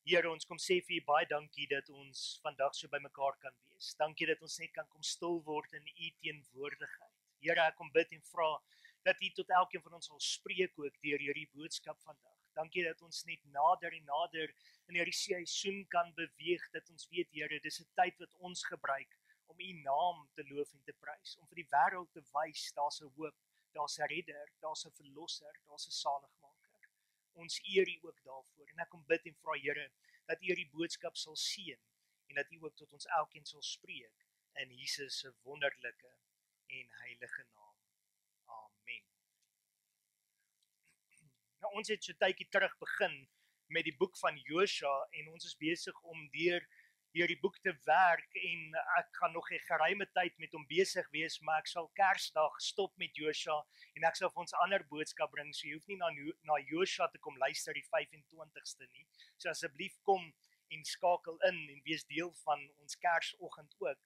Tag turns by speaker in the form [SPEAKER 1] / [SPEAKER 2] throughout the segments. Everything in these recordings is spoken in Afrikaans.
[SPEAKER 1] Here, ons kom sê vir U baie dankie dat ons vandag so by mekaar kan wees. Dankie dat ons net kan kom stil word in U teenwoordigheid. Here, ek kom bid en vra dat U tot elkeen van ons sal spreek ook deur hierdie boodskap vandag. Dankie dat ons net nader en nader in hierdie seisoen kan beweeg, dat ons weet, Here, dis 'n tyd wat ons gebruik om U naam te loof en te prys, om vir die wêreld te wys, daar's 'n hoop, daar's 'n redder, daar's 'n verlosser, daar's 'n saligmaker. Ons eer U ook daarvoor en ek kom bid en vra, Here, dat U hierdie boodskap sal seën en dat U ook tot ons elkeen sal spreek in Jesus se wonderlike en heilige naam. Amen. Nou, ons het so 'n tydjie terug begin met die boek van Josua en ons is besig om deur hierdie boek te werk en ek gaan nog 'n geruime tyd met hom besig wees, maar ek sal Kersdag stop met Josua en ek sal vir ons 'n ander boodskap bring, so jy hoef nie na Josua te kom luister die 25ste nie. So asseblief kom en skakel in en wees deel van ons Kersoggend ook.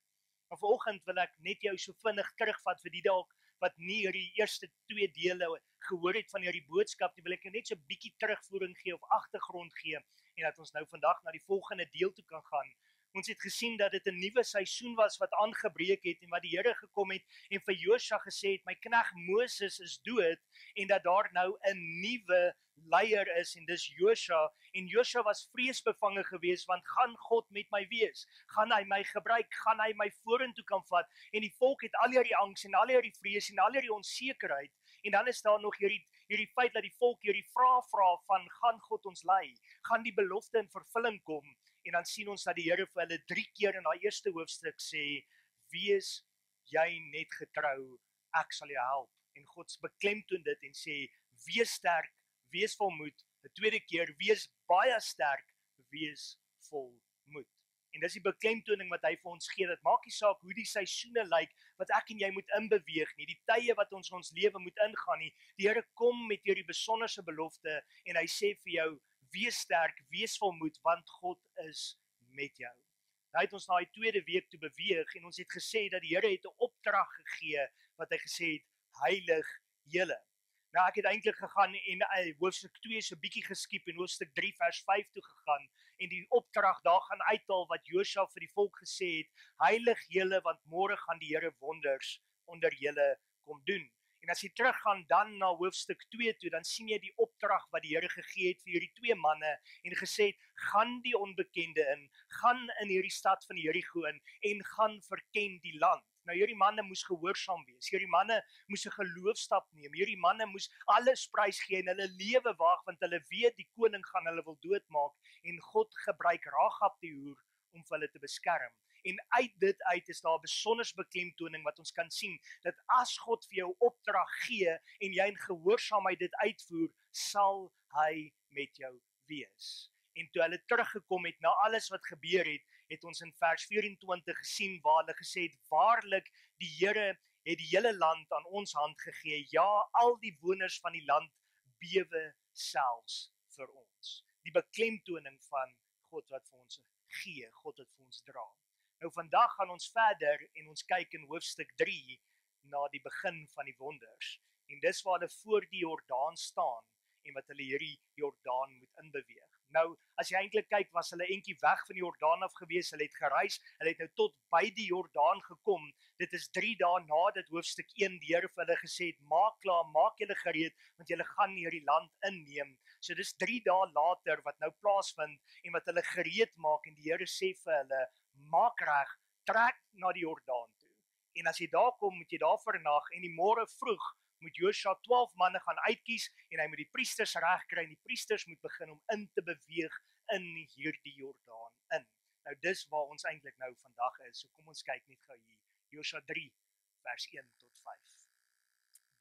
[SPEAKER 1] Maar vanoggend wil ek net jou so vinnig terugvat vir die dalk wat nie hierdie eerste 2 dele gehoor het van hierdie boodskap nie, wil ek jou net so 'n bietjie terugvoering gee of agtergrond gee en dat ons nou vandag na die volgende deel toe kan gaan. Ons het gesien dat dit 'n nuwe seisoen was wat aangebreek het en wat die Here gekom het en vir Josua gesê het, my knegt Moses is dood en dat daar nou 'n nuwe leier is en dis Josua en Josua was vreesbevange geweest want gaan God met my wees? Gaan hy my gebruik? Gaan hy my vorentoe kan vat? En die volk het al hierdie angs en al hierdie vrees en al hierdie onsekerheid en dan is daar nog hierdie feit dat die volk hierdie vraag vra van gaan God ons lei? Gaan die belofte in vervulling kom? En dan sien ons dat die Here vir hulle 3 keer in daai eerste hoofstuk sê, wees jy net getrou, ek sal jou help. En God beklemtoon dit en sê, wees sterk, wees volmoed. 'n tweede keer, wees baie sterk, wees volmoed. En dis die beklemtoning wat hy vir ons gee. Dit maak nie saak hoe die seisoene lyk wat ek en jy moet inbeweeg nie, die tye wat ons lewe moet ingaan nie. Die Here kom met hierdie besonderse belofte en hy sê vir jou, wees sterk, wees volmoed, want God is met jou. Nou het ons na die tweede week toe beweeg en ons het gesê dat die Here het 'n opdrag gegee wat hy gesê het, heilig julle. Nou ek het eintlik gegaan en hoofstuk 2 so 'n bietjie geskiep en hoofstuk 3 vers 5 toe gegaan en die opdrag daar gaan uithaal wat Josua vir die volk gesê het, heilig julle want môre gaan die Here wonders onder julle kom doen. En as jy teruggaan dan na hoofstuk 2 toe, dan sien jy die opdrag wat die Here gegee het vir hierdie 2 manne en gesê het, gaan die onbekende in, gaan in hierdie stad van Jerigo in en gaan verken die land. Nou hierdie manne moes gehoorsaam wees, hierdie manne moes 'n geloofstap neem, hierdie manne moes alles prys gee en hulle lewe waag want hulle weet die koning gaan hulle wil doodmaak en God gebruik Ragab die hoer om vir hulle te beskerm. En uit dit uit is daar 'n besonders beklemtoning wat ons kan sien, dat as God vir jou opdrag gee en jy in gehoorsaamheid dit uitvoer, sal hy met jou wees. En toe hulle teruggekom het na alles wat gebeur het, het ons in vers 24 gesien waar hulle gesê het, waarlik die Here het die hele land aan ons hand gegee, ja, al die woners van die land bewe selfs vir ons. Die beklemtoning van God wat vir ons gee, God wat vir ons dra. Nou vandag gaan ons verder en ons kyk in hoofstuk 3 na die begin van die wonders. En dis waar hulle voor die Jordaan staan en wat hulle hierdie Jordaan moet inbeweeg. Nou, as jy eintlik kyk, was hulle eentjie weg van die Jordaan af gewees, hulle het gereis, hulle het nou tot by die Jordaan gekom. Dit is 3 dae na dit hoofstuk 1 die Here vir hulle gesê het, maak klaar, maak julle gereed, want julle gaan hierdie land inneem. So dis 3 dae later wat nou plaasvind en wat hulle gereed maak en die Here sê vir hulle, maak reg, trek na die Jordaan toe. En as jy daar kom, moet jy daar vernag en die môre vroeg moet Josua 12 manne gaan uitkies en hy moet die priesters reg kry en die priesters moet begin om in te beweeg in hierdie Jordaan in. Nou dis waar ons eintlik nou vandag is. So kom ons kyk net gou hier. Josua 3 vers 1 tot 5.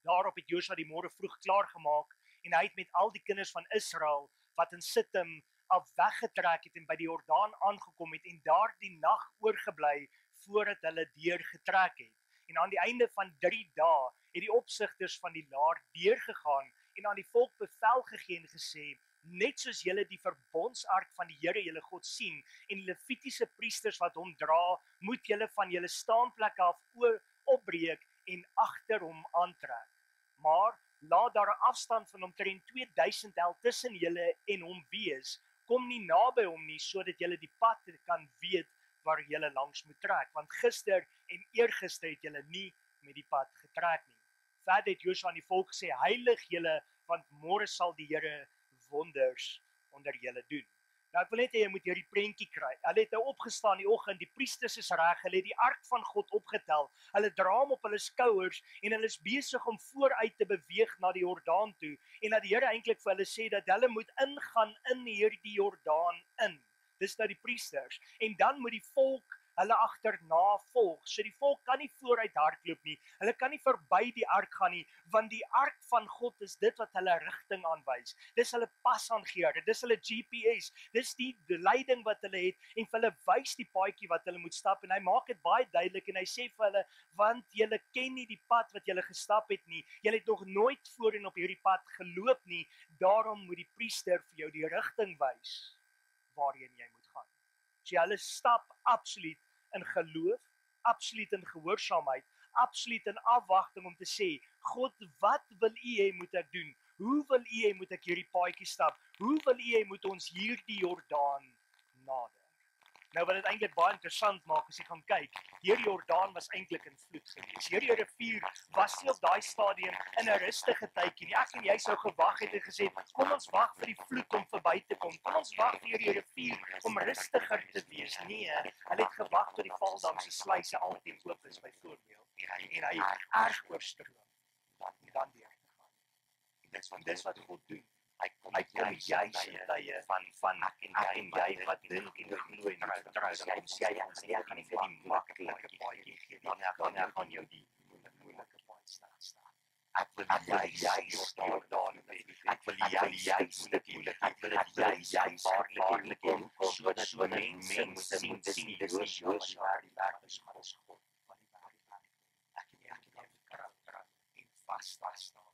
[SPEAKER 1] Daarop het Josua die môre vroeg klaar gemaak en hy het met al die kinders van Israel wat in Sittim af weggetrek het en by die Jordaan aangekom het en daar die nag oorgebly voordat hulle deur getrek het. En aan die einde van 3 dae het die opsigters van die laar deurgegaan en aan die volk bevel gegee en gesê, net soos julle die verbondsark van die Here julle God sien en die Levitiese priesters wat hom dra, moet julle van julle staanplekke af opbreek en agter hom aantrek. Maar laat daar 'n afstand van omtrent 2000 el tussen julle en hom wees. kom nie naby hom nie, sodat julle die pad kan weet waar julle langs moet trek, want gister en eergister het julle nie met die pad getrek nie. Verder het Josua aan die volk gesê, heilig julle, want môre sal die Here wonders onder julle doen. Nou ek wil net hê jy moet hierdie prentjie kry. Hulle het nou opgestaan die oggend, die priesters is reg, hulle het die ark van God opgetel, hulle dra hom op hulle skouers en hulle is besig om vooruit te beweeg na die Jordaan toe en dat die Here eintlik vir hulle sê dat hulle moet ingaan in hierdie Jordaan in. Dis nou die priesters en dan moet die volk hulle agterna volg. So die volk kan nie vooruit hardloop nie. Hulle kan nie verby die ark gaan nie, want die ark van God is dit wat hulle rigting aanwys. Dis hulle pasaangeer, dis hulle GPS, dis die leiding wat hulle het en vir hulle wys die paadjie wat hulle moet stap en hy maak dit baie duidelik en hy sê vir hulle, want julle ken nie die pad wat julle gestap het nie. Julle het nog nooit voorheen op hierdie pad geloop nie. Daarom moet die priester vir jou die rigting wys waarheen jy moet gaan. So hulle stap absoluut in geloof, absoluut in gehoorsaamheid, absoluut in afwagting om te sê, God, wat wil U hê moet ek doen? Hoe wil U hê moet ek hierdie paadjie stap? Hoe wil U hê moet ons hierdie Jordaan nader? Nou wat dit eintlik baie interessant maak as jy gaan kyk, hierdie Jordaan was eintlik in vloed gewees. Hierdie rivier was nie op daai stadium in 'n rustige tydjie nie. Ek en jy sou gewag het en gesê, kom ons wag vir die vloed om verby te kom. Kom ons wag vir hierdie rivier om rustiger te wees. Nee, hulle het gewag tot die Valdam se sluise altyd oop is byvoorbeeld. En hy erg oorstroom en dan weer te gaan. Dis wat God doen. Hy kom juis in tye van ek en jy wat dink en glo en vertrou. Hy sê ons nie gaan nie vir die maklike paadjie gee nie. Dan gaan jou die moeilike paad staan. Ek wil juis staan daar. Ek wil juis dit moeilik. Ek wil dit juis baarlik hê sodat mense moet sien dis nie Josua die werk is van ons God. Van die werk. Ek en jy vertrou en vas staan.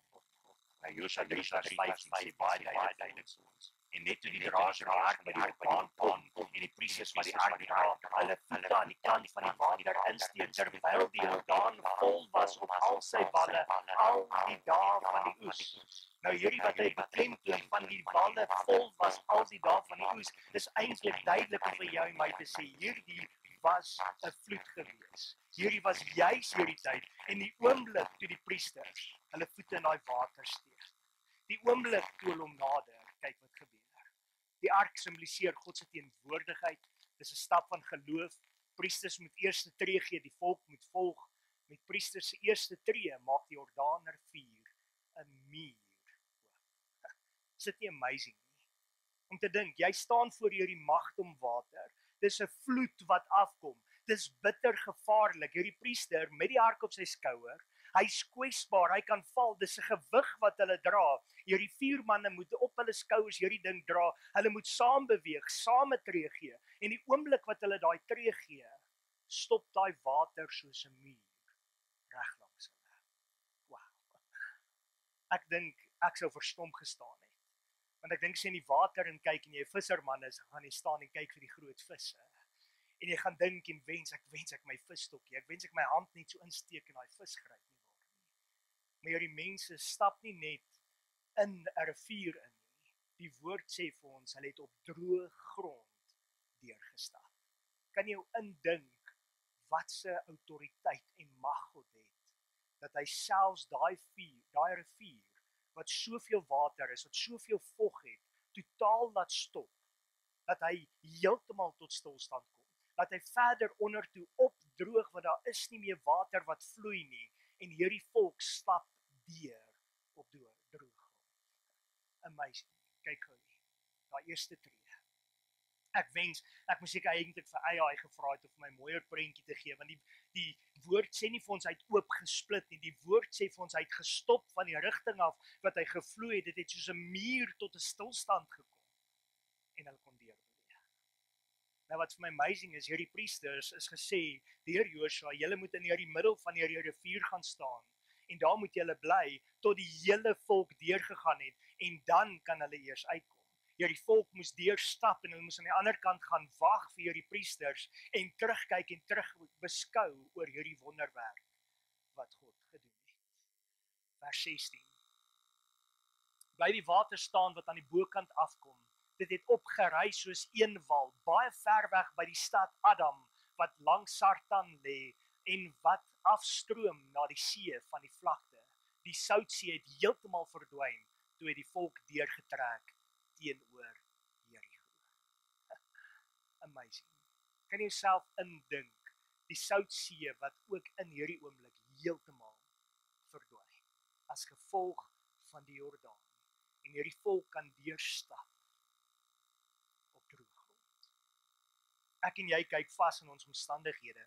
[SPEAKER 1] Josua 3:5 sê baie duidelik vir ons. En net toe die draers van die ark by die Jordaan kom en die priesters wat die ark dra, hulle voete aan die kant van die water insteek terwyl die Jordaan vol was op al sy walle al die dae van die oes. Nou hierdie wat hy beklemtoon van die walle vol was al die dae van die oes, is eintlik duidelik vir jou en my te sê hierdie was 'n vloed gewees. Hierdie was juis hierdie tyd en die oomblik toe die priesters hulle voete in daai water steek. Die oomblik toe hulle hom nader, kyk wat gebeur. Die ark simboliseer God se teenwoordigheid. Dis 'n stap van geloof. Priesters moet eerste tree gee, die volk moet volg. Met priesters se eerste tree maak die Jordaanrivier 'n muur oop. Is dit nie amazing nie? Om te dink, jy staan voor hierdie magdom water. Dis 'n vloed wat afkom. Dis bitter gevaarlik. Hierdie priester met die ark op sy skouer, hy's kwesbaar, hy kan val. Dis 'n gewig wat hulle dra. Hierdie 4 manne moet op hulle skouers hierdie ding dra. Hulle moet saam beweeg, saam 'n tree gee. En die oomblik wat hulle daai tree gee, stop daai water soos 'n muur reg langs hulle. Wow. Ek dink ek sou verstom gestaan het. Want ek dink as jy in die water en kyk en jy 'n visserman is, gaan jy staan en kyk vir die groot visse. En jy gaan dink en wens ek my visstokkie. Ek wens ek my hand net so insteek en daai vis gryp nie word nie. Maar hierdie mense stap nie net in 'n rivier in nie. Die woord sê vir ons, hulle het op droë grond deurgestap. Kan jy jou indink wat se autoriteit en mag God het dat hy selfs daai rivier wat soveel water is, wat soveel vog het, totaal laat stop, dat hy heeltemal tot stilstand kom, dat hy verder onder toe opdroog, want daar is nie meer water wat vloei nie, en hierdie volk stap deur op droog grond. Amazing, kyk gou hier, daai eerste tree. Ek wens, ek moes seker eintlik vir AI gevra het om vir my mooier prentjie te gee, want die woord sê nie vir ons hy het oop gesplit nie, die woord sê vir ons hy het gestop van die rigting af wat hy gevloei het, dit het soos 'n muur tot 'n stilstand gekom, en hulle kon deurbeweeg. Nou wat vir my amazing is, hierdie priesters is gesê, deur Josua, julle moet in hierdie middel van hierdie rivier gaan staan, en daar moet julle bly, tot die hele volk deurgegaan het, en dan kan hulle eers uitkom. Hierdie volk moes deurstap en hulle moes aan die ander kant gaan wag vir hierdie priesters en terugkyk en terugbeskou oor hierdie wonderwerk wat God gedoen het. Vers 16. Bly die water staan wat aan die bokant afkom dit het opgery soos een wal, baie ver weg by die stad Adam, wat langs Sartan lê, en wat afstroom na die see van die vlakte. Die Soutsee het heeltemal verdwyn, toe het die volk deurgetrek teenoor Jerigo. Amazing. Kan jy jouself indink, die Soutsee wat ook in hierdie oomblik heeltemal verdwyn, as gevolg van die Jordaan, en hierdie volk kan deurstap op droë grond. Ek en jy kyk vas in ons omstandighede,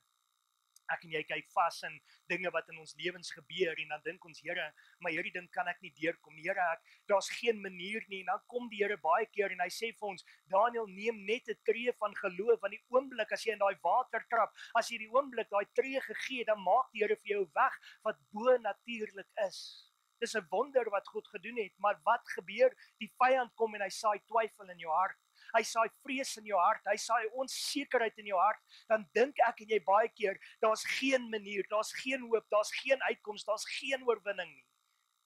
[SPEAKER 1] ek en jy kyk vas in dinge wat in ons lewens gebeur, en dan dink ons, Here, maar hierdie ding kan ek nie deurkom nie, Here, daar's geen manier nie, en dan kom die Here baie keer, en hy sê vir ons, Daniel, neem net 'n tree van geloof, want die oomblik, as jy in daai water trap, as jy die oomblik daai tree gegee, dan maak die Here vir jou weg, wat bo-natuurlik is. Dis 'n wonder wat God gedoen het, maar wat gebeur? Die vyand kom en hy saai twyfel in jou hart. Hy saai vrees in jou hart, hy saai onsekerheid in jou hart, dan dink ek en jy baie keer, daar's geen manier, daar's geen hoop, daar's geen uitkoms, daar's geen oorwinning nie.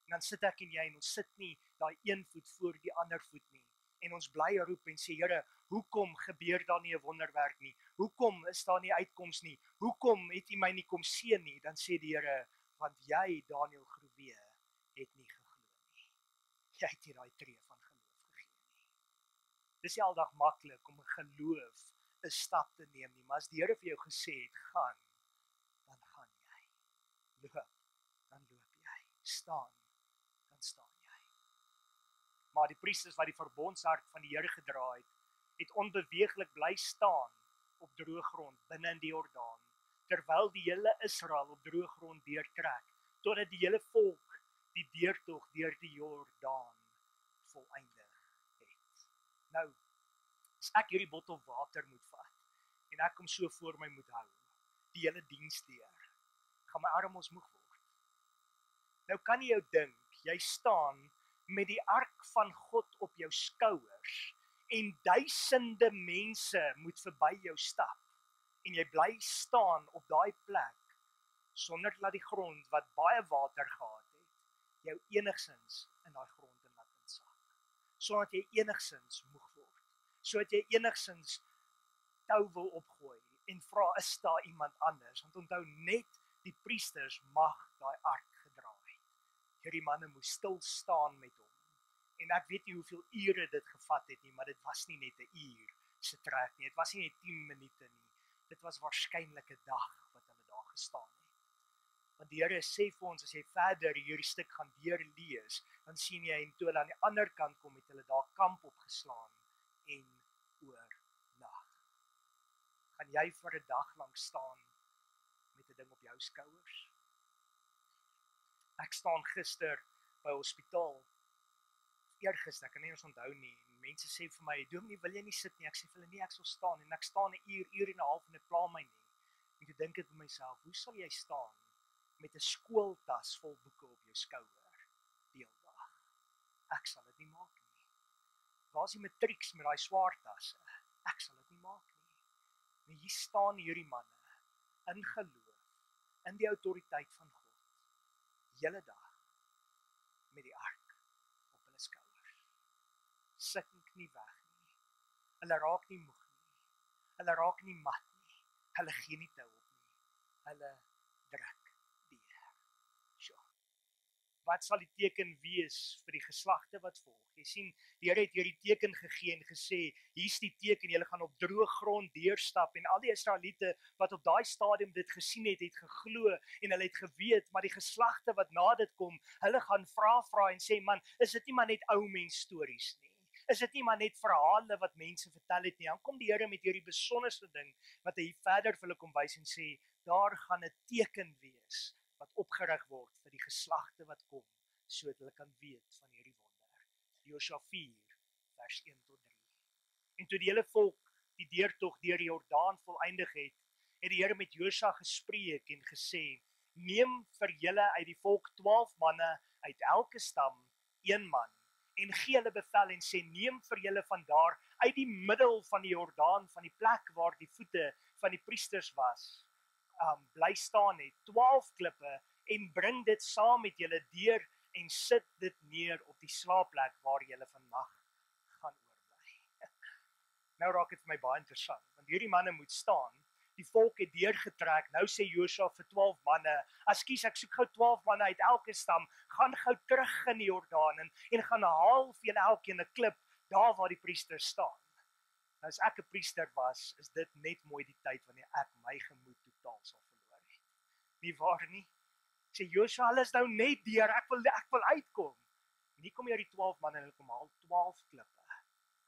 [SPEAKER 1] En dan sit ek en jy, en ons sit nie daai een voet voor die ander voet nie. En ons bly roep en sê, Here, hoekom gebeur daar nie 'n wonderwerk nie? Hoekom is daar nie uitkoms nie? Hoekom het U my nie kom seën nie? Dan sê die Here, want jy, Daniel Groewe, het nie geglo nie. Jy het nie daai tree van geloof gegee nie. Dis nie aldag maklik om 'n geloof 'n stap te neem nie, maar as die Here vir jou gesê het, gaan, dan gaan jy. Loop, dan loop jy. Staan, dan staan jy. Maar die priesters wat die verbondsark van die Here gedra het onbeweeglik bly staan op droë grond binne in die Jordaan, terwyl die hele Israel op droë grond deurtrek, totdat die hele volk die deurtog deur die Jordaan volëindig het. Nou, as ek hierdie bottel water moet vat, en ek kom so voor my moet hou, die hele diens deur, gaan my arm ons moeg word. Nou kan jy jou dink, jy staan met die ark van God op jou skouers, en duisende mense moet verby jou stap, en jy bly staan op daai plek, sonder dat die grond wat baie water gehad het, jou enigsins in daai grond in laat insak. Sodat jy enigsins moeg word. Sodat jy enigsins tou wil opgooi en vra, is daar iemand anders? Want onthou, net die priesters mag daai ark gedra het. Hierdie manne moes stil staan met hom. En ek weet nie hoeveel ure dit gevat het nie, maar dit was nie net 'n uur se trek nie. Dit was nie net 10 minute nie. Dit was waarskynlik 'n dag wat hulle daar gestaan het. Want die Here sê vir ons, as jy verder hierdie stuk gaan deurlees, dan sien jy, en toe hulle aan die ander kant kom, het hulle daar kamp opgeslaan en oornag. Gaan jy vir 'n dag lank staan met 'n ding op jou skouers? Ek staan gister by hospitaal, eergister, ek kan nie eens onthou nie, en mense sê vir my, Dominee, wil jy nie sit nie? Ek sê vir hulle, nee, ek sal staan, en ek staan 'n uur en 'n half, en dit pla my nie. En toe dink ek vir myself, hoe sal jy staan met 'n skooltas vol boeke op jou skouer, deeldag? Ek sal dit nie maak nie. Waar is die matrieks met daai swaar tasse? Ek sal dit nie maak nie. Maar hier staan hierdie manne, in geloof, in die autoriteit van God, hele dag, met die ark op hulle skouers. Sink nie weg nie. Hulle raak nie moeg nie. Hulle raak nie mat nie. Hulle gee nie toe op nie. Hulle druk deur. So. Wat sal die teken wees vir die geslagte wat volg? Jy sien, die Here het hierdie teken gegee en gesê, hier's die teken, julle gaan op droë grond deurstap, en al die Israeliete wat op daai stadium dit gesien het geglo, en hulle het geweet, maar die geslagte wat na dit kom, hulle gaan vra en sê, man, is dit nie maar net ou mens stories nie? Is dit nie maar net verhale wat mense vertel het nie? Dan kom die Here met hierdie besonderste ding, wat hy verder vir hulle kom wys en sê, daar gaan 'n teken wees, wat opgerig word vir die geslagte wat kom, sodat hulle kan weet van hierdie wonder. Josua 4, vers 1 tot 3. En toe die hele volk die deurtog deur die Jordaan volëindig het die Here met Josua gespreek en gesê, neem vir julle uit die volk 12 manne uit elke stam, 1 man, en gee hulle bevel en sê, neem vir julle vandaar uit die middel van die Jordaan, van die plek waar die voete van die priesters was, bly staan het, 12 klippe, en bring dit saam met julle deur en sit dit neer op die slaapplek waar julle vannag gaan oorbly. Nou raak dit vir my baie interessant, want hierdie manne moet staan. Die volk het deurgetrek. Nou sê Josua vir 12 manne, "Ekskuus, ek soek gou 12 manne uit elke stam, gaan gou terug in die Jordaan en gaan haal vir julle elkeen 'n klip daar waar die priesters staan." Nou as ek 'n priester was, is dit net mooi die tyd wanneer ek my gemoed totaal sal verloor het. Nie waar nie? Sê Josua, hulle is nou net deur, ek wil uitkom. En hier kom jy die 12 manne en hulle kom haal 12 klippe.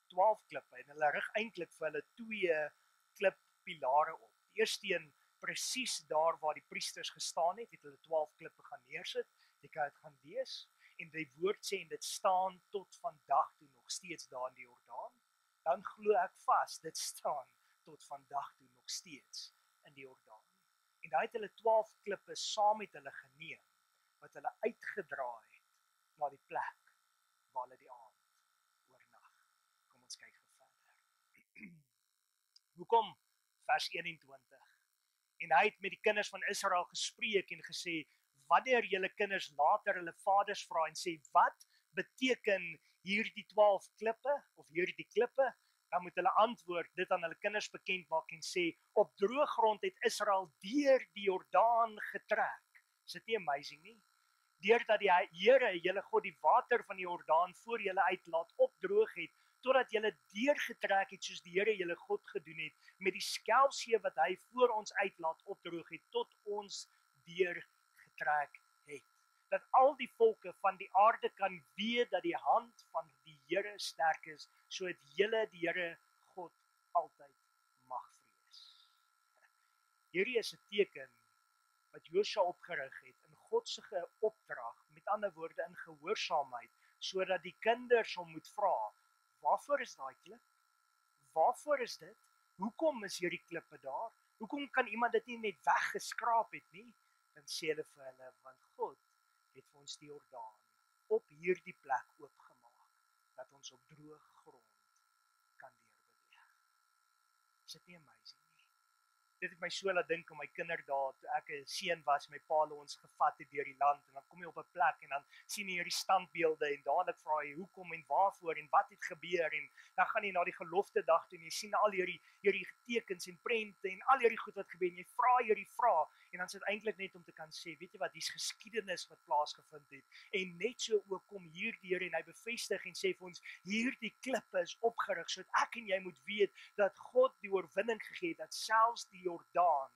[SPEAKER 1] 12 klippe en hulle rig eintlik vir hulle 2 klippilare op. Die eerste een presies daar waar die priesters gestaan het hulle 12 klippe gaan neersit. Jy kan dit gaan lees en die woord sê en dit staan tot vandag toe nog steeds daar in die Jordaan. Dan glo ek vas, dit staan tot vandag toe nog steeds in die Jordaan. En daai het hulle 12 klippe saam met hulle geneem wat hulle uitgedra het na die plek waar hulle die aand oornag. Kom ons kyk gou verder. Hoekom? Vers 21. En hy het met die kinders van Israel gespreek en gesê, wanneer julle kinders later hulle vaders vra en sê, wat beteken hierdie 12 klippe of hierdie klippe? Dan moet hulle antwoord, dit aan hulle kinders bekend maak en sê, op droë grond het Israel deur die Jordaan getrek. Is dit nie amazing nie? Deurdat die Here, julle God, die water van die Jordaan voor julle uit laat opdroog het, totdat julle deurgetrek het soos die Here julle God gedoen het, met die skelfsee wat hy voor ons uit laat opdroog het, tot ons deurgetrek het. Dat al die volke van die aarde kan weet dat die hand van die Here sterk is, sodat julle die Here God altyd mag vrees. Hierdie is 'n teken wat Josua opgerig het in God se opdrag, met ander woorde in gehoorsaamheid, sodat die kinders hom moet vra, waarvoor is daai klip? Waarvoor is dit? Hoekom is hierdie klippe daar? Hoekom kan iemand dit nie net weggeskraap het nie? Dan sê hulle vir hulle, want God het vir ons die Jordaan op hierdie plek oopgemaak, dat ons op droë grond kan deurbeweeg. Is dit nie amazing nie? Dit het my so laat dink aan my kinderdae, toe ek 'n seun was, my pa ons gevat het deur die land, en dan kom jy op 'n plek, en dan sien jy hierdie standbeelde, en dadelik vra jy, hoekom en waarvoor, en wat het gebeur, en dan gaan jy na die gelofte dag toe, en jy sien al hierdie tekens en prente, en al hierdie goed wat gebeur, en jy vra hierdie vrae, en dan is dit eintlik net om te kan sê, weet jy wat, dis geskiedenis wat plaasgevind het, en net so ook kom hier die Here, en hy bevestig en sê vir ons, hierdie klippe is opgerig, sodat ek en jy moet weet, dat God die oorwinning gegee het, dat selfs die Jordaan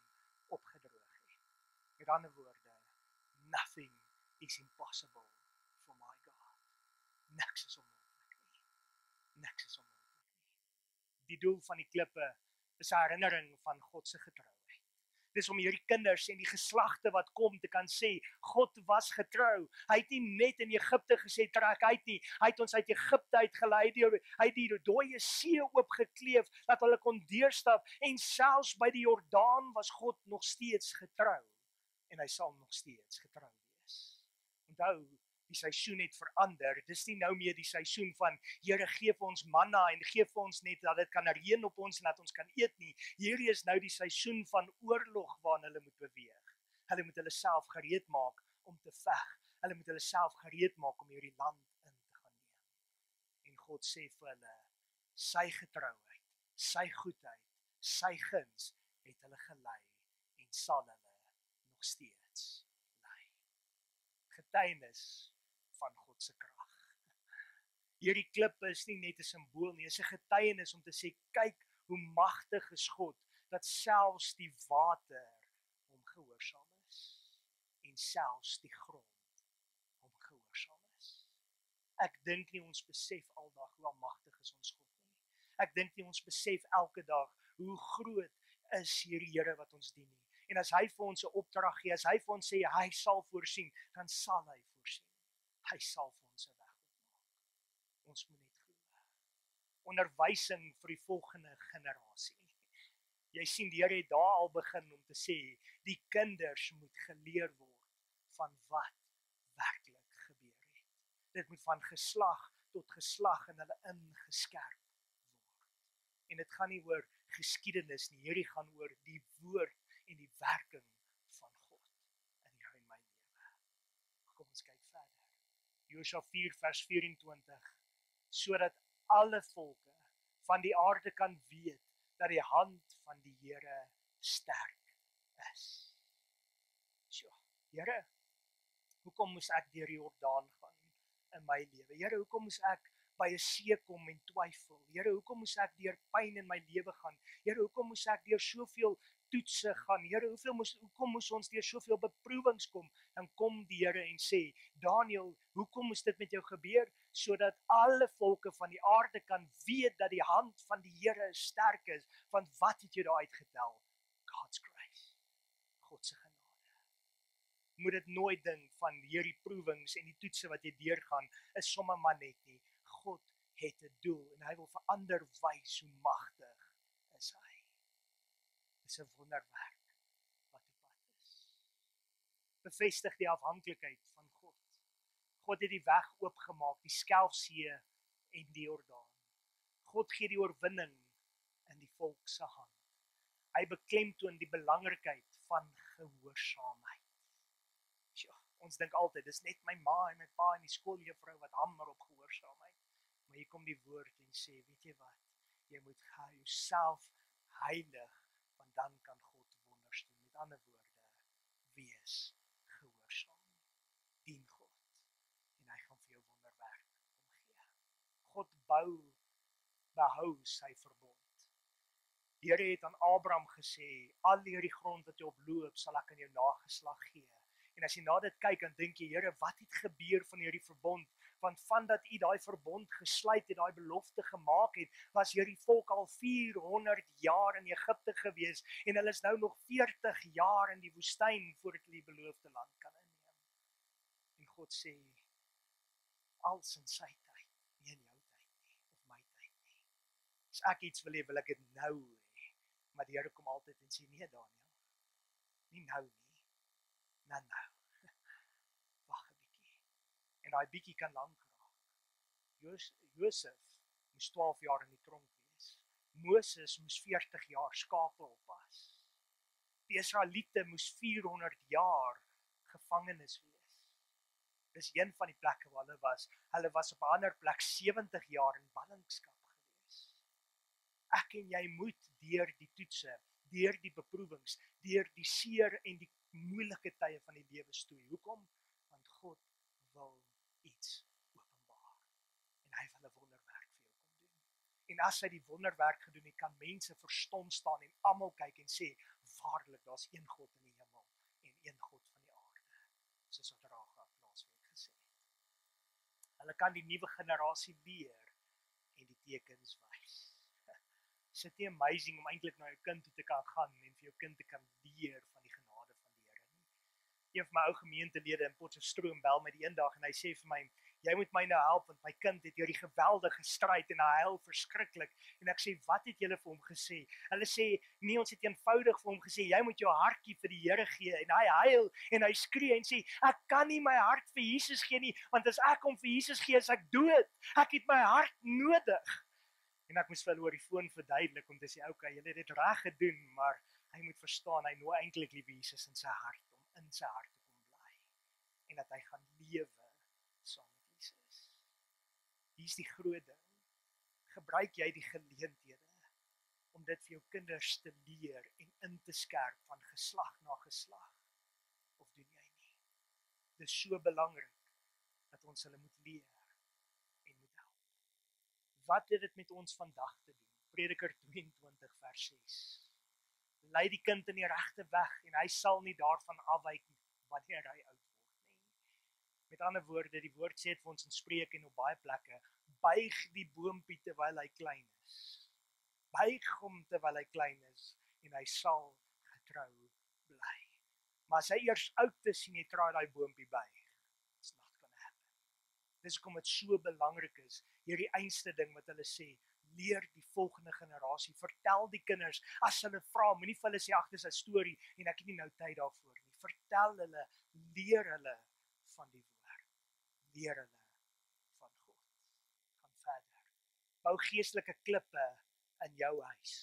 [SPEAKER 1] opgedroog het. Met ander woorde, nothing is impossible for my God. Niks is onmoontlik nie. Niks is onmoontlik nie. Die doel van die klippe is 'n herinnering van God se getrouheid. Dis om hierdie kinders en die geslagte wat kom te kan sê, God was getrou. Hy het nie net in Egipte gesê, trek uit nie. Hy het ons uit Egipte uitgelei, hy het die dooie see oopgekleef, dat hulle kon deurstap, en selfs by die Jordaan was God nog steeds getrou. En hy sal nog steeds getrou wees. Onthou, die seisoen het verander. Dis nie nou meer die seisoen van, Here gee vir ons manna en gee vir ons net dat dit kan reën op ons en dat ons kan eet nie. Hierdie is nou die seisoen van oorlog waarin hulle moet beweeg. Hulle moet hulle self gereed maak om te veg. Hulle moet hulle self gereed maak om hierdie land in te gaan neem. En God sê vir hulle, sy getrouheid, sy goedheid, sy guns het hulle gelei en sal hulle nog steeds lei. Getuienis van God se krag. Hierdie klip is nie net 'n simbool nie, dit is 'n getuienis om te sê, kyk hoe magtig is God, dat selfs die water hom gehoorsaam is, en selfs die grond hom gehoorsaam is. Ek dink nie ons besef aldag hoe magtig is ons God nie. Ek dink nie ons besef elke dag hoe groot is hierdie Here wat ons dien nie. En as hy vir ons 'n opdrag gee, as hy vir ons sê hy sal voorsien, dan sal hy voorsien. Hy sal vir ons 'n weg oopmaak. Ons moet net glo. Onderwysing vir die volgende generasie. Jy sien, die Here het daar al begin om te sê, die kinders moet geleer word van wat werklik gebeur het. Dit moet van geslag tot geslag in hulle ingeskerp word. En dit gaan nie oor geskiedenis nie, hierdie gaan oor die woord en die werking van God in jou en my lewe. Kom ons kyk verder. Josua 4 vers 24, sodat alle volke van die aarde kan weet dat die hand van die Here sterk is. So, Here, hoekom moes ek deur die Jordaan gaan in my lewe? Here, hoekom moes ek by 'n see kom en twyfel? Here, hoekom moes ek deur pyn in my lewe gaan? Here, hoekom moes ek deur soveel toetse gaan? Here, hoekom moes ons deur soveel beproewings kom? Dan kom die Here en sê, Daniel, hoekom moes dit met jou gebeur? Sodat alle volke van die aarde kan weet dat die hand van die Here sterk is. Want wat het jy daar uitgetel? God's grace. God se genade. Moet dit nooit dink van hierdie proewings en die toetse wat jy deurgaan is sommer maar net nie. God het 'n doel en hy wil vir ander wys hoe magtig is hy. Dis 'n wonderwerk wat op pad is. Bevestig die afhanklikheid van God. God het die weg oopgemaak, die Skelfsee en die Jordaan. God gee die oorwinning in die volk se hand. Hy beklemtoon die belangrikheid van gehoorsaamheid. Ons dink altyd, dis net my ma en my pa en die skooljuffrou wat hamer op gehoorsaamheid. Maar hier kom die woord en sê, weet jy wat? Jy moet jouself heilig, want dan kan God wonders doen. Met ander woorde, wees gehoorsaam. Dien God. En hy gaan vir jou wonderwerk omgee. God behou sy verbond. Die Here het aan Abraham gesê, al hierdie grond wat jy oploop, sal ek aan jou nageslag gee. En as jy na dit kyk, dan dink jy, Here, wat het gebeur van hierdie verbond? Want vandat u daai verbond gesluit het, daai belofte gemaak het, was hierdie volk al 400 jaar in Egipte gewees, en hulle is nou nog 40 jaar in die woestyn, voordat hulle die beloofde land kan inneem. En God sê, als in sy tyd, nie in jou tyd nie, of my tyd nie. As ek iets wil hê, wil ek dit nou hê. Maar die Here kom altyd en sê, nee Daniel, nie nou nie. Nou. Wag 'n bietjie. En daai bietjie kan lank raak. Josef moes 12 jaar in die tronk wees. Moses moes 40 jaar skape oppas. Die Israeliete moes 400 jaar gevangenes wees. Dis een van die plekke waar hulle was. Hulle was op 'n ander plek 70 jaar in ballingskap gewees. Ek en jy moet deur die toetse, deur die beproewings, deur die seer en die moeilike tye van die lewe stoei. Hoekom? Want God wil iets openbaar. En hy wil 'n wonderwerk vir jou kom doen. En as hy die wonderwerk gedoen het, kan mense verstom staan en almal kyk en sê, waarlik, daar's een God in die hemel en een God van die aarde. Soos wat Rahab laasweek gesê het. Hulle kan die nuwe generasie leer en die tekens wys. Is dit nie amazing om eintlik na jou kind toe te kan gaan en vir jou kind te kan leer van die genade van die Here nie? Een van my ou gemeentelede in Potchefstroom bel my die eendag en hy sê vir my, jy moet my nou help want my kind het hierdie geweldige stryd en hy huil verskriklik. En ek sê, wat het julle vir hom gesê? Hulle sê, nee, ons het eenvoudig vir hom gesê, jy moet jou hartjie vir die Here gee. En hy huil en hy skree en sê, ek kan nie my hart vir Jesus gee nie, want as ek hom vir Jesus gee, is ek dood. Ek het my hart nodig. En ek moes vir hulle oor die foon verduidelik om te sê, okay, julle het dit reg gedoen, maar hy moet verstaan, hy nooi eintlik liewe Jesus in sy hart, om in sy hart te kom bly. En dat hy gaan lewe saam met Jesus. Hier is die groot ding. Gebruik jy die geleenthede om dit vir jou kinders te leer en in te skerp van geslag na geslag? Of doen jy nie? Dit is so belangrik dat ons hulle moet leer en moet help. Wat het dit met ons vandag te doen? Prediker 22 vers 6. Lei die kind in die regte weg en hy sal nie daarvan afwyk wanneer hy oud word nie. Met ander woorde, die woord sê dit vir ons in Spreuke en op baie plekke, buig die boompie terwyl hy klein is. Buig hom terwyl hy klein is en hy sal getrou bly. Maar as hy eers oud is en jy draai daai boompie buig, it's not gonna happen. Dis hoekom dit so belangrik is, hierdie einste ding wat hulle sê, leer die volgende generasie, vertel die kinders, as hulle vra, moenie vir hulle sê, ag, dis 'n storie, en ek het nie nou tyd daarvoor nie. Vertel hulle, leer hulle van die woord, leer hulle van God. Gaan verder. Bou geestelike klippe in jou huis.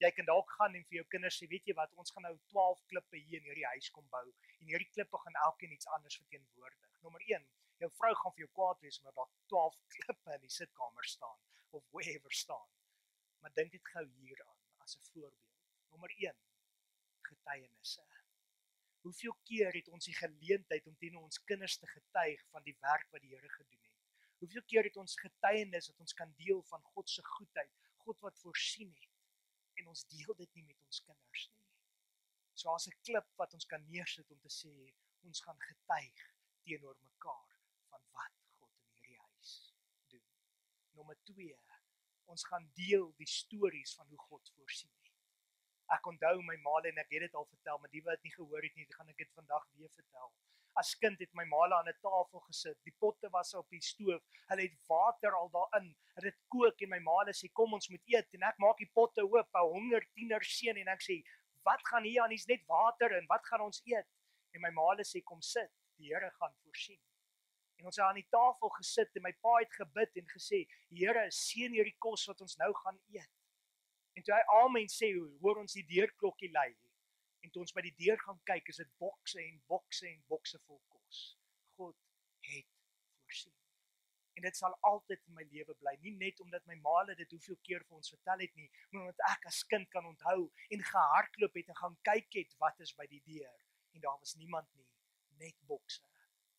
[SPEAKER 1] Jy kan dalk gaan en vir jou kinders sê, weet jy wat, ons gaan nou 12 klippe hier in hierdie huis kom bou, en hierdie klippe gaan elkeen iets anders verteenwoordig. Nommer 1, jou vrou gaan vir jou kwaad wees, omdat daar 12 klippe in die sitkamer staan, of wherever staan. Maar dink dit gou hieraan as 'n voorbeeld. Nommer 1, getuienisse. Hoeveel keer het ons die geleentheid om teen ons kinders te getuig van die werk wat die Here gedoen het? Hoeveel keer het ons getuienis dat ons kan deel van God se goedheid, God wat voorsien het, en ons deel dit nie met ons kinders nie. So as 'n klip wat ons kan neersit om te sê, ons gaan getuig teenoor mekaar van wat God in hierdie huis doen. Nommer 2, ons gaan deel die stories van hoe God voorsien het. Ek onthou my ma en ek het dit al vertel, maar die wat nie gehoor het nie, gaan ek dit vandag weer vertel. As kind het my ma aan 'n tafel gesit, die potte was op die stoof, hulle het water al daarin, hulle het kook en my ma sê kom ons moet eet en ek maak die potte oop, 'n honger tiener seun en ek sê wat gaan hier aan, hier's net water en wat gaan ons eet? En my ma sê kom sit, die Here gaan voorsien. En ons het aan die tafel gesit en my pa het gebid en gesê, Here, seën hierdie kos wat ons nou gaan eet. En toe hy amen sê, hoor ons die deurklokkie lui. En toe ons by die deur gaan kyk, is dit bokse en bokse en bokse vol kos. God het voorsien. En dit sal altyd in my lewe bly, nie net omdat my ma dit hoeveel keer vir ons vertel het nie, maar omdat ek as kind kan onthou en gehardloop het en gaan kyk het wat is by die deur. En daar was niemand nie, net bokse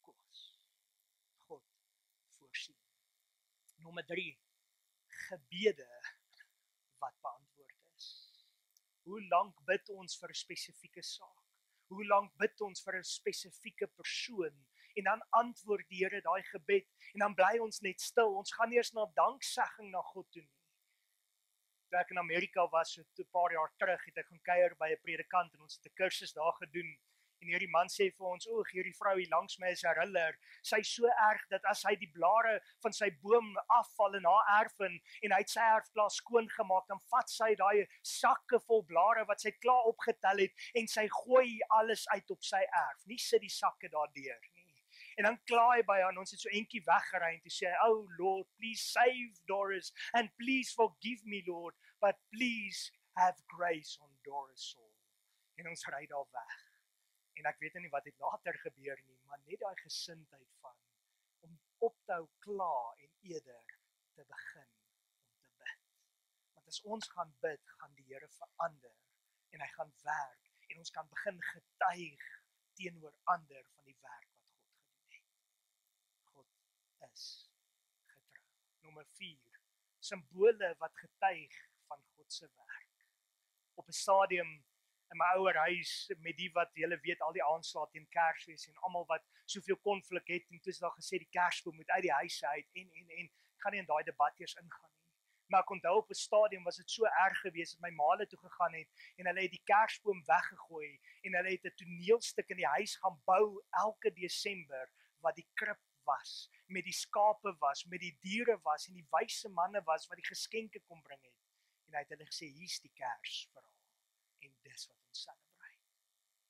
[SPEAKER 1] kos. God voorsien. Nommer 3, gebede wat beantwoord is. Hoe lank bid ons vir 'n spesifieke saak? Hoe lank bid ons vir 'n spesifieke persoon? En dan antwoord die Here daai gebed en dan bly ons net stil. Ons gaan nie eens na danksegging na God toe nie. Toe ek in Amerika was so 'n paar jaar terug, het ek gaan kuier by 'n predikant en ons het 'n kursus daar gedoen. En hierdie man sê vir ons, "O, hierdie vrou hier langs my is 'n riller. Sy's so erg dat as hy die blare van sy boom afval in haar erf en hy het sy erf klaar skoon gemaak, dan vat sy daai sakke vol blare wat sy klaar opgetel het en sy gooi alles uit op sy erf. Nie sit die sakke daardeur nie." En dan kla hy by haar en ons het so entjie weggery en toe sê hy, "Oh Lord, please save Doris and please forgive me, Lord, but please have grace on Doris' soul." En ons ry daar weg. En ek weet nie wat het later gebeur nie, maar net daai gesindheid van om op te hou kla en eerder te begin om te bid. Want as ons gaan bid, gaan die Here verander en hy gaan werk en ons kan begin getuig teenoor ander van die werk wat God gedoen het. God is getrou. Nommer 4, simbole wat getuig van God se werk. Op 'n stadium in my ouer huis met die wat julle weet al die aanslae teen Kersfees en almal wat soveel konflik het en toe is daar gesê die Kersboom moet uit die huise uit en ek gaan nie in daai debat eers ingaan nie. Maar ek onthou op 'n stadium was dit so erg geweest dat my maale toe gegaan het en hulle het die Kersboom weggegooi en hulle het 'n toneelstuk in die huis gaan bou elke Desember wat die krib was, met die skape was, met die diere was en die wyse manne was wat die geskenke kom bring het. En hy het hulle gesê hier's die Kersverhaal. En dis wat ons celebrate.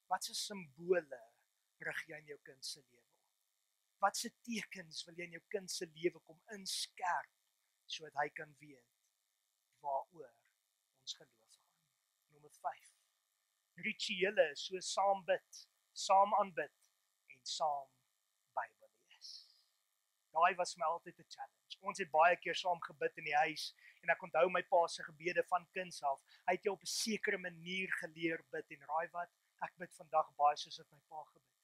[SPEAKER 1] Wat se simbole rig jy in jou kind se lewe op? Wat se tekens wil jy in jou kind se lewe kom inskerp sodat hy kan weet waaroor ons geloof gaan? Nommer 5. Rituele so saam bid, saam aanbid en saam Bybel lees. Daai was my altyd 'n challenge. Ons het baie keer saam gebid in die huis en ek onthou my pa se gebede van kinds af. Hy het jou op 'n sekere manier geleer bid en raai wat? Ek bid vandag baie soos wat my pa gebid het.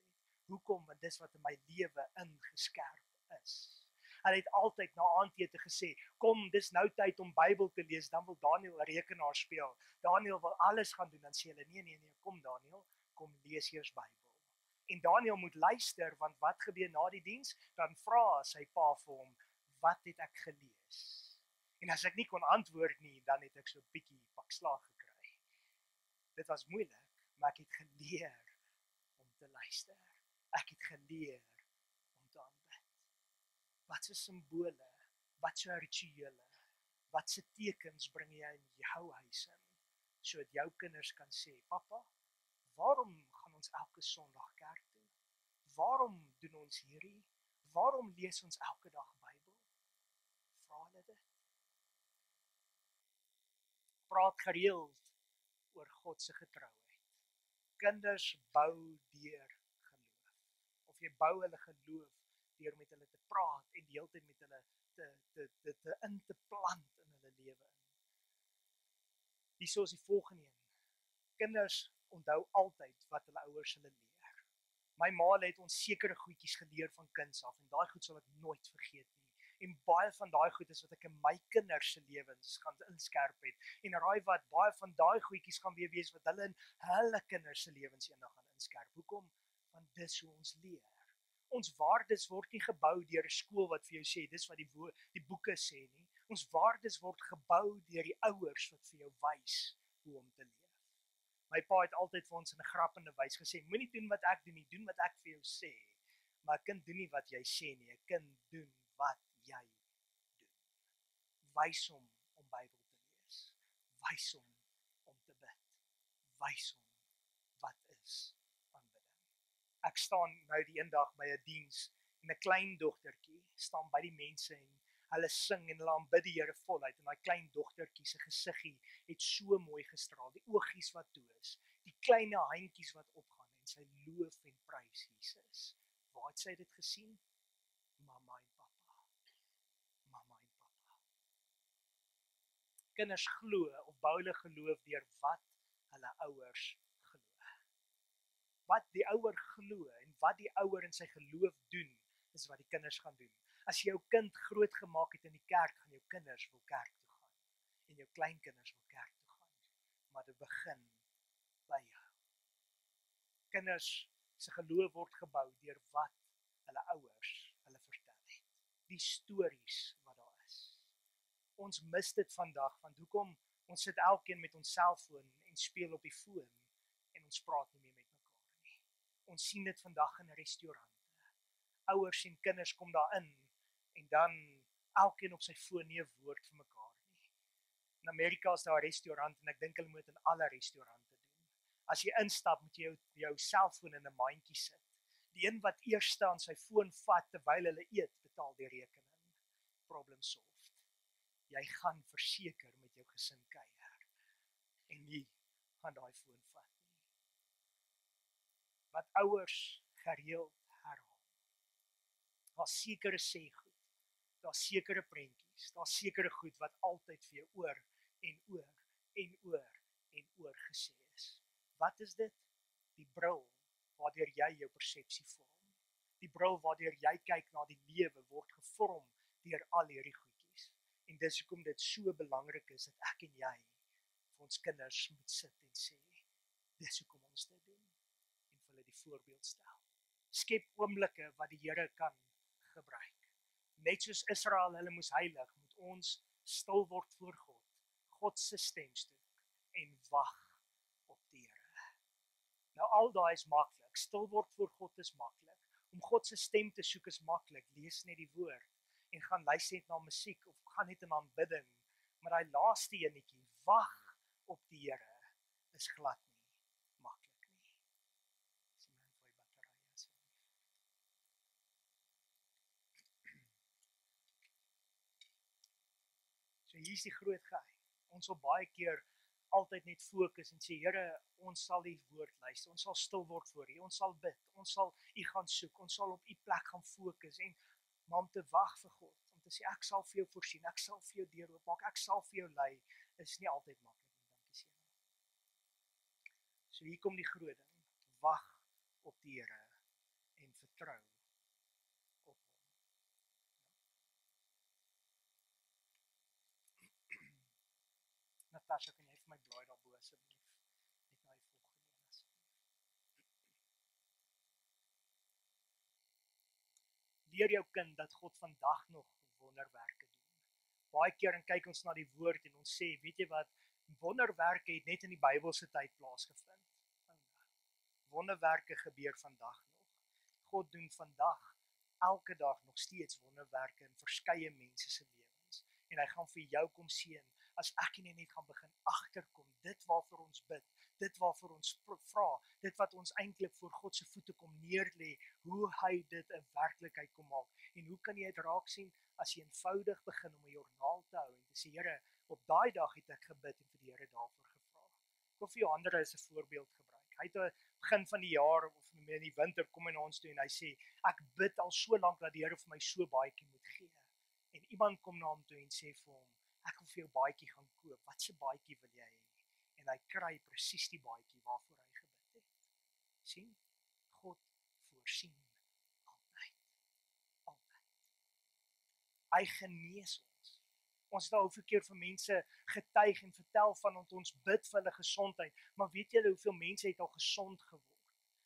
[SPEAKER 1] Hoekom? Want dis wat in my lewe ingeskerp is. Hy het altyd na aandete gesê, "Kom, dis nou tyd om Bybel te lees." Dan wil Daniel 'n rekenaar speel. Daniel wil alles gaan doen. Dan sê hulle, "Nee, kom Daniel, kom lees eers Bybel." En Daniel moet luister want wat gebeur na die diens? Dan vra sy pa vir hom, "Wat het ek gelees?" En as ek nie kon antwoord nie, dan het ek so 'n bietjie pak slaag gekry. Dit was moeilik, maar ek het geleer om te luister. Ek het geleer om te aanbid. Wat se simbole, wat se rituele, wat se tekens bring jy in jou huis in, sodat jou kinders kan sê, "Pappa, waarom gaan ons elke Sondag kerk toe? Waarom doen ons hierdie? Waarom lees ons elke dag Bybel?" Vra hulle dit. Praat gereeld oor God se getrouheid. Kinders bou deur geloof. Of jy bou hulle geloof deur met hulle te praat en die hele tyd met hulle te in te plant in hulle lewe in. Hierso is die volgende een. Kinders onthou altyd wat hulle ouers hulle leer. My ma het ons sekere goedjies geleer van kinds af en daai goed sal ek nooit vergeet nie. En baie van daai goed is wat ek in my kinders se lewens gaan inskerp het. En raai wat, baie van daai goedjies gaan weer wees wat hulle in hulle kinders se lewens eendag gaan inskerp. Hoekom? Want dis hoe ons leer. Ons waardes word nie gebou deur 'n skool wat vir jou sê dis wat die boeke sê nie. Ons waardes word gebou deur die ouers wat vir jou wys hoe om te leef. My pa het altyd vir ons in 'n grappende wys gesê, moenie doen wat ek doen nie, doen wat ek vir jou sê. Maar 'n kind doen nie wat jy sê nie, 'n kind doen wat jy doen. Wys hom om Bybel te lees. Wys hom om te bid. Wys hom wat is aanbidding. Ek staan nou die eendag by 'n diens en 'n klein dogtertjie staan by die mense en hulle sing en hulle aanbid die Here voluit en daai klein dogtertjie se gesiggie het so mooi gestraal, die oogies wat toe is, die klein handjies wat opgaan en sy loof en prys Jesus. Waar het sy dit gesien? Mamma en pappa. Mamma en pappa. Kinders glo of bou hulle geloof deur wat hulle ouers glo. Wat die ouer glo en wat die ouer in sy geloof doen, is wat die kinders gaan doen. As jy jou kind groot gemaak het in die kerk, gaan jou kinders wil kerk toe gaan. En jou kleinkinders wil kerk toe gaan. Maar dit begin by jou. Kinders se geloof word gebou deur wat hulle ouers hulle vertel het. Die stories wat daar is. Ons mis dit vandag, want hoekom? Ons sit elkeen met ons selfoon en speel op die foon en ons praat nie meer met mekaar nie. Ons sien dit vandag in restaurante. Ouers en kinders kom daarin en dan elkeen op sy foon nie 'n woord vir mekaar nie. In Amerika is daar 'n restaurant en ek dink hulle moet in alle restaurante doen. As jy instap, moet jy jou selfoon in 'n mandjie sit. Die een wat eerste aan sy foon vat terwyl hulle eet, betaal die rekening. Problem solved. Jy gaan verseker met jou gesin kuier en nie gaan daai foon vat nie. Wat ouers gereeld herhaal. Daar's sekere sê goed. Daar's sekere prentjies, daar's sekere goed wat altyd vir jou oor en oor en oor en oor gesê is. Wat is dit? Die bril waardeur jy jou persepsie vorm. Die bril waardeur jy kyk na die lewe word gevorm deur al hierdie goedjies. En dis hoekom dit so belangrik is dat ek en jy vir ons kinders moet sit en sê, dis hoekom ons dit doen en vir hulle die voorbeeld stel. Skep oomblikke wat die Here kan gebruik. Net soos Israel hulle moes heilig, moet ons stil word voor God, God se stemstuk en wag op die Here. Nou al daai is maklik, stil word voor God is maklik. Om God se stem te soek is maklik, lees net die woord en gaan luister net na musiek of gaan net in aanbidding. Maar daai laaste enetjie, wag op die Here, is glad nie maklik nie. Sien my vir batterye asseblief. So hier is die groot geheim. Ons wil baie keer altyd net fokus en sê, Here, ons sal die woord luister, ons sal stil word voor U, ons sal bid, ons sal U gaan soek, ons sal op U plek gaan fokus en maar om te wag vir God, om te sê ek sal vir jou voorsien, ek sal vir jou deur oopmaak, ek sal vir jou lei, is nie altyd maklik nie. Dankie Seun. So hier kom die groot ding, wag op die Here en vertrou op hom. Natasha, kan jy vir my blaai daarbo asseblief? Net na die volgende een asseblief. Leer jou kind dat God vandag nog wonderwerke doen. Baie keer dan kyk ons na die woord en ons sê, weet jy wat, wonderwerke het net in die Bybelse tyd plaasgevind. Wonderwerke gebeur vandag nog. God doen vandag, elke dag nog steeds wonderwerke in verskeie mense se lewens. En hy gaan vir jou kom seën, as ek en jy net gaan begin agterkom, dit waarvoor ons bid, dit waarvoor ons vra, dit wat ons eintlik voor God se voete kom neerlê, hoe hy dit 'n werklikheid kom maak. En hoe kan jy dit raak sien? As jy eenvoudig begin om 'n joernaal te hou en te sê, Here, op daai dag het ek gebid en vir die Here daarvoor gevra. Ek wil vir Johannes as 'n voorbeeld gebruik. Hy het aan begin van die jaar of in die winter kom hy na ons toe en hy sê, ek bid al so lank dat die Here vir my so baadjie moet gee. En iemand kom na hom toe en sê vir hom, ek wil vir jou baadjie gaan koop. Wat se baadjie wil jy hê? en hy kry presies die baadjie waarvoor hy gebid het. Sien, God voorsien altyd. Hy genees ons. Ons het al hoeveel keer vir mense getuig en vertel van ons bid vir hulle gesondheid, maar weet julle hoeveel mense het al gesond geword?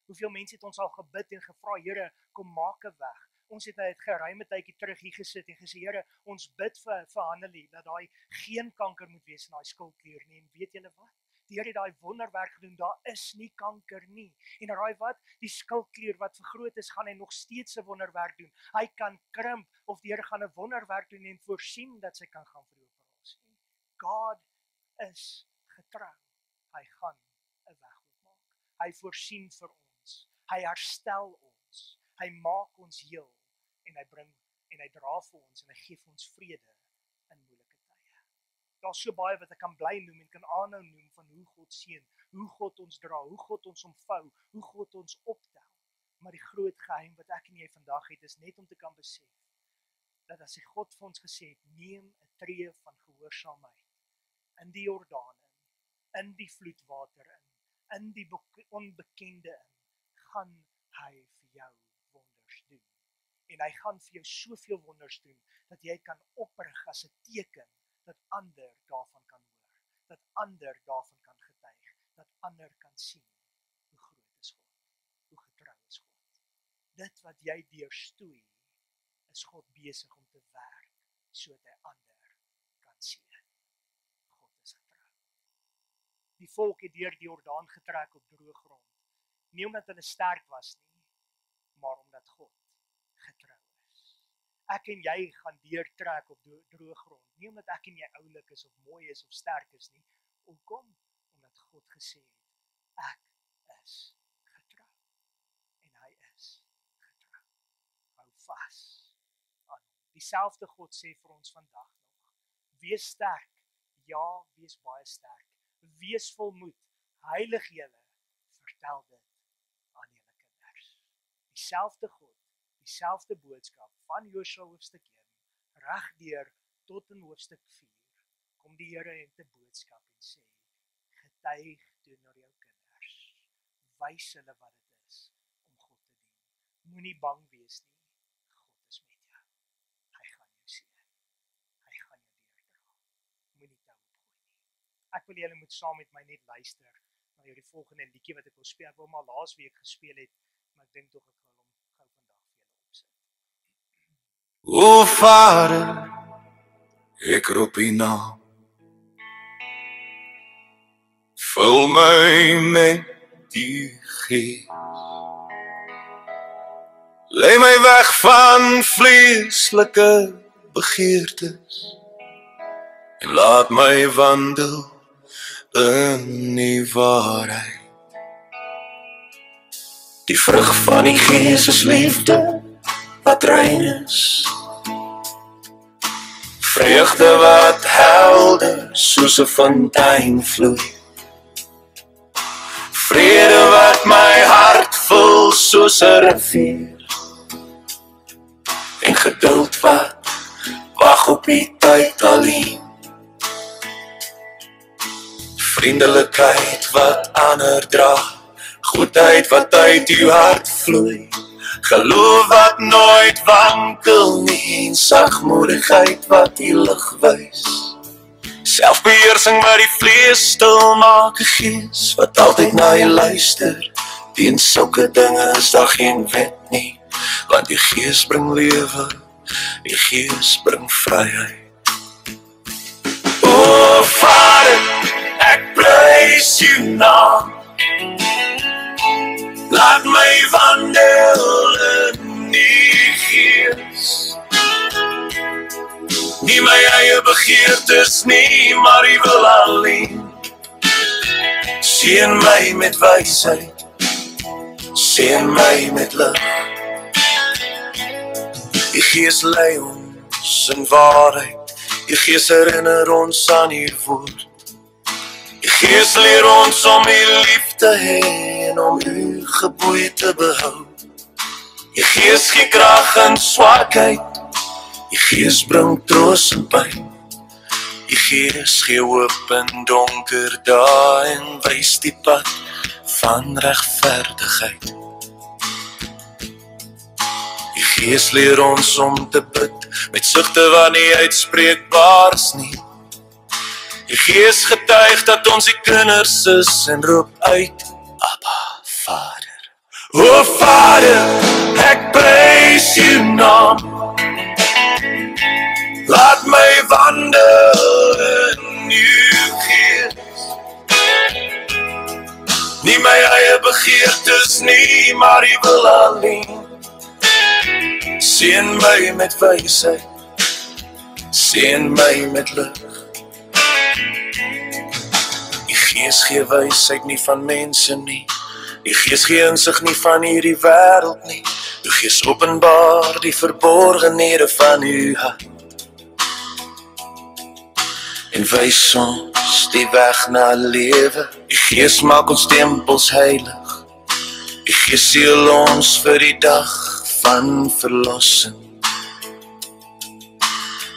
[SPEAKER 1] Hoeveel mense het ons al gebid en gevra, Here, kom maak 'n weg. Ons het uit geruime tydjie terug hier gesit en gesê, Here, ons bid vir Hannelie, dat daai geen kanker moet wees in daai skildklier nie. En weet julle wat? Die Here het daai wonderwerk gedoen, daar is nie kanker nie. En raai wat? Die skildklier wat vergroot is, gaan hy nog steeds 'n wonderwerk doen. Hy kan krimp, of die Here gaan 'n wonderwerk doen en voorsien dat sy kan gaan vir die operasie. God is getrou. Hy gaan 'n weg oopmaak. Hy voorsien vir ons. Hy herstel ons. Hy maak ons heel en hy bring en hy dra vir ons en hy gee vir ons vrede in moeilike tye. Daar's so baie wat ek kan bly noem en kan aanhou noem van hoe God seën, hoe God ons dra, hoe God ons omvou, hoe God ons optel. Maar die groot geheim wat ek en jy vandag het is net om te kan besef dat as die God vir ons gesê het, neem 'n tree van gehoorsaamheid in die Jordaan in die vloedwater in die onbekende gaan hy vir jou wonders doen. En hy gaan vir jou soveel wonders doen, dat jy kan oprig as 'n teken, dat ander daarvan kan hoor, dat ander daarvan kan getuig, dat ander kan sien, hoe groot is God, hoe getrou is God. Dit wat jy deurstoei, is God besig om te werk, sodat hy ander kan sien. God is getrou. Die volk het deur die Jordaan getrek op droë grond, nie omdat hulle sterk was nie, maar omdat God getrou is. Ek en jy gaan deurtrek op droë grond, nie omdat ek en jy oulik is of mooi is of sterk is nie. Hoekom? Omdat God gesê het, ek is getrou. En hy is getrou. Hou vas aan hom. Dieselfde God sê vir ons vandag nog, wees sterk, ja, wees baie sterk. Wees volmoed, heilig julle, vertel dit aan julle kinders. Dieselfde God, dieselfde boodskap van Josua hoofstuk 1, regdeur tot in hoofstuk 4, kom die Here met 'n boodskap en sê, getuig teenoor jou kinders, wys hulle wat dit is om God te dien. Moenie bang wees nie, God is met jou. Hy gaan jou seën. Hy gaan jou deurdra. Moenie te opgooi nie. Ek wil julle moet saam met my net luister na hierdie volgende liedjie wat ek wil speel. Ek wou maar laasweek gespeel het, maar ek dink tog ek wil hom gou vandag vir julle opsit.
[SPEAKER 2] O Vader, ek roep U naam. Vul my met die Gees. Lei my weg van vleeslike begeertes en laat my wandel in die waarheid. Die vrug van die Gees is liefde wat rein is, vreugde wat helder soos 'n fontein vloei, vrede wat my hart vul soos 'n rivier, en geduld wat wag op die tyd alleen, vriendelikheid wat ander dra, goedheid wat uit uw hart vloei, geloof wat nooit wankel nie, en sagmoedigheid wat die lig wys, selfbeheersing wat die vlees stil maak, 'n Gees wat altyd na jy luister, teen sulke dinge is daar geen wet nie, want die Gees bring lewe, die Gees bring vryheid. O Vader, ek prys U naam, laat my wandel in die Gees, nie my eie begeertes nie, maar U wil alleen, seën my met wysheid, seën my met lig, U Gees lei ons in waarheid, U Gees herinner ons aan U woord, U Gees leer ons om U lief te hê en om U geboei te behou, U Gees gee krag in swakheid, U Gees bring troos in pyn, Die Gees gee hoop in donker dae en wys die pad van regverdigheid. Die Gees leer ons om te bid met sugte wat nie uitspreekbaar is nie. Die Gees getuig dat ons die kinders is en roep uit, Abba, Vader. O Vader, ek prys U naam. Laat my wandel in U Gees. Nie my eie begeertes nie, maar U wil alleen. Seën my met wysheid, seën my met lig. Die Gees gee wysheid nie van mense nie. Die Gees gee insig nie van hierdie wêreld nie. Die Gees openbaar die verborgenhede van U hart. En wys ons die weg na lewe. Die Gees maak ons tempels heilig. Die Gees seël ons vir die dag van verlossing.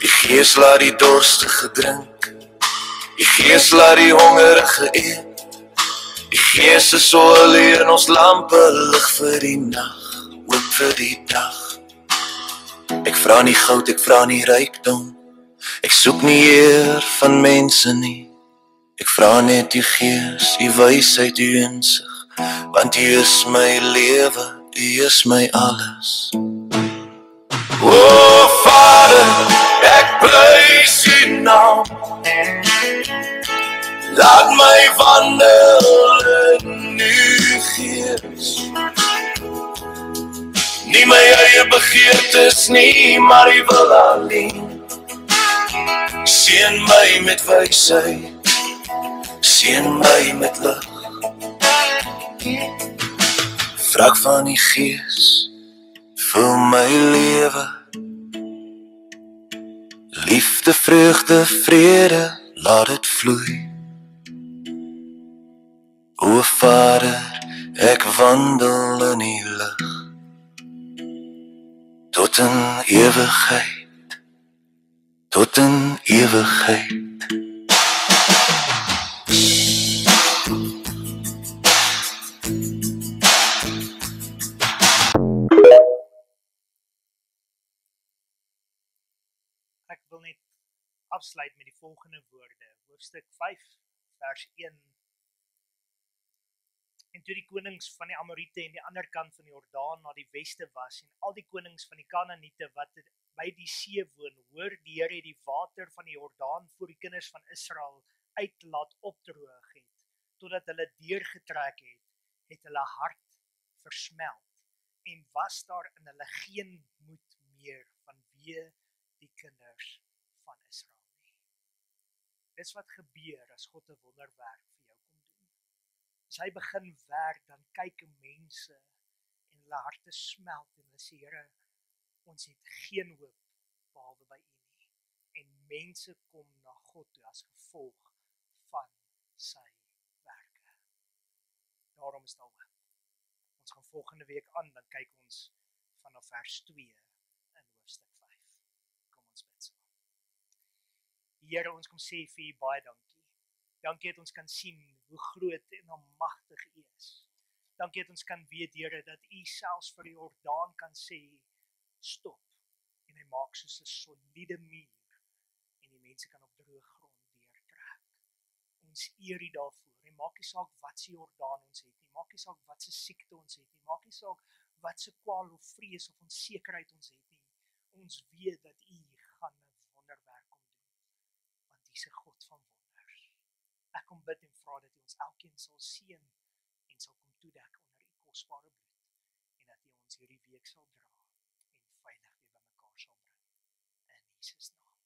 [SPEAKER 2] Die Gees laat die dorstige drink. Die Gees laat die hongerige eet. Die Gees is olie in ons lampe, lig vir die nag, ook vir die dag. Ek vra nie goud, ek vra nie rykdom. Ek soek nie eer van mense nie. Ek vra net U Gees, U wysheid, U insig, want U is my lewe, U is my alles. O Vader, ek prys U naam. Laat my wandel in U Gees. Nie my eie begeertes nie, maar U wil alleen. Seën my met wysheid, seën my met lig. Vra van die Gees, vul my lewe. Liefde, vreugde, vrede, laat dit vloei. O Vader, ek wandel in U lig, tot in ewigheid, tot in ewigheid.
[SPEAKER 1] Ek wil net afsluit met die volgende woorde. Hoofstuk 5, vers 1. En toe die konings van die Amorite en die ander kant van die Jordaan na die weste was, en al die konings van die Kanaaniete wat by die see woon, hoor die Here die water van die Jordaan voor die kinders van Israel uit laat opdroog het, totdat hulle deurgetrek het, het hulle hart versmelt, en was daar in hulle geen moed meer vanweë die kinders van Israel nie. Dis wat gebeur as God 'n wonderwerk vir jou kom doen. As hy begin werk, dan kyk mense en hulle harte smelt en hulle sê, Here, ons het geen hoop behalwe by U nie. En mense kom na God toe as gevolg van sy werke. Daarom is daar hoop. Ons gaan volgende week aan, dan kyk ons vanaf vers 2 in hoofstuk 5. Kom ons bid saam. Here, ons kom sê vir U baie dankie. Dankie dat ons kan sien hoe groot en almagtig U is. Dankie dat ons kan weet, Here, dat U selfs vir die Jordaan kan sê, stop. En hy maak soos 'n soliede muur en die mense kan op droë grond deurtrek. Ons eer U daarvoor. En maak nie saak wat se Jordaan ons het nie. Maak nie saak wat se siekte ons het nie. Maak nie saak wat se kwaal of vrees of onsekerheid ons het nie. Ons weet dat U gaan 'n wonderwerk kom doen. Want U is 'n God van wonders. Ek kom bid en vra dat U ons elkeen sal seën en sal kom toedek onder U kosbare bloed en dat U ons hierdie week sal dra en veilig weer by mekaar sal bring. In Jesus naam.